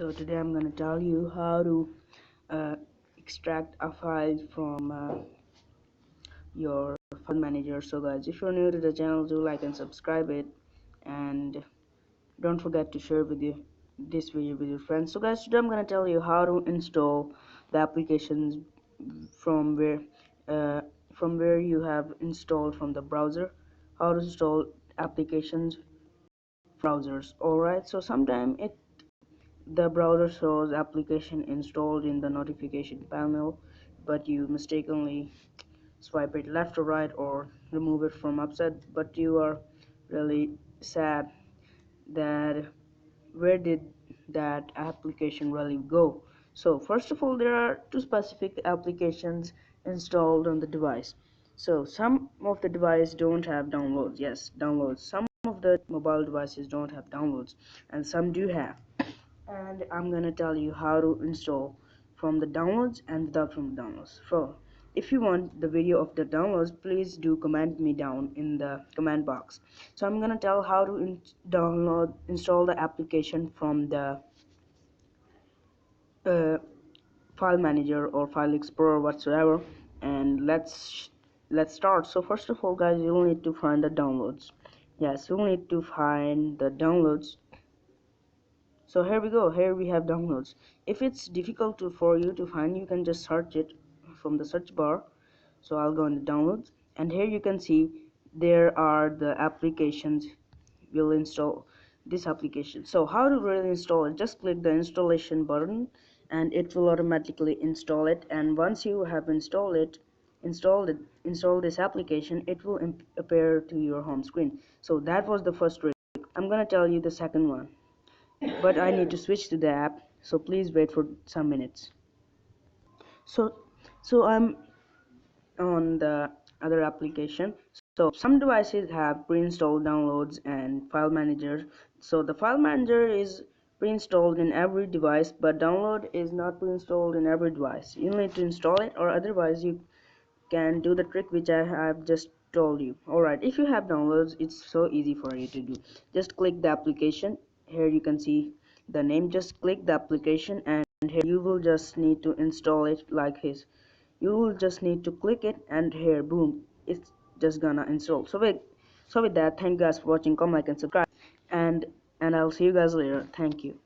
So today I'm going to tell you how to uh, extract a file from your file manager. So guys, if you're new to the channel, do like and subscribe it, and don't forget to share this video with your friends. So guys, today I'm going to tell you how to install the applications from where uh, from where you have installed from the browser. How to install applications browsers. Alright, so sometime the browser shows application installed in the notification panel, but you mistakenly swipe it left or right or remove it from upside, but you are really sad that where did that application really go. So first of all, there are two specific applications installed on the device. So some of the devices don't have downloads. Yes, downloads. Some of the mobile devices don't have downloads, and some do have. And I'm gonna tell you how to install from the downloads and without from the downloads. So if you want the video of the downloads, please do comment me down in the comment box. So I'm gonna tell how to install the application from the uh, file manager or file explorer whatsoever, and let's start. So first of all guys, you'll need to find the downloads. Yes, you'll need to find the downloads. So here we go, here we have downloads. If it's difficult for you to find, you can just search it from the search bar. So I'll go into downloads, and here you can see there are the applications. We'll install this application. So how to really install it? Just click the installation button and it will automatically install it, and once you have installed this application, it will appear to your home screen. So that was the first trick. I'm gonna tell you the second one, but I need to switch to the app, so please wait for some minutes. So I'm on the other application. So some devices have pre-installed downloads and file manager. So the file manager is pre-installed in every device, but download is not pre-installed in every device. You need to install it, or otherwise you can do the trick which I have just told you. Alright, if you have downloads, it's so easy for you to do. Just click the application. Here you can see the name. Just click the application, and here you will just need to install it like this. You will just need to click it, and here, boom, it's just gonna install. So with that, thank you guys for watching. Comment, like and subscribe, and I'll see you guys later. Thank you.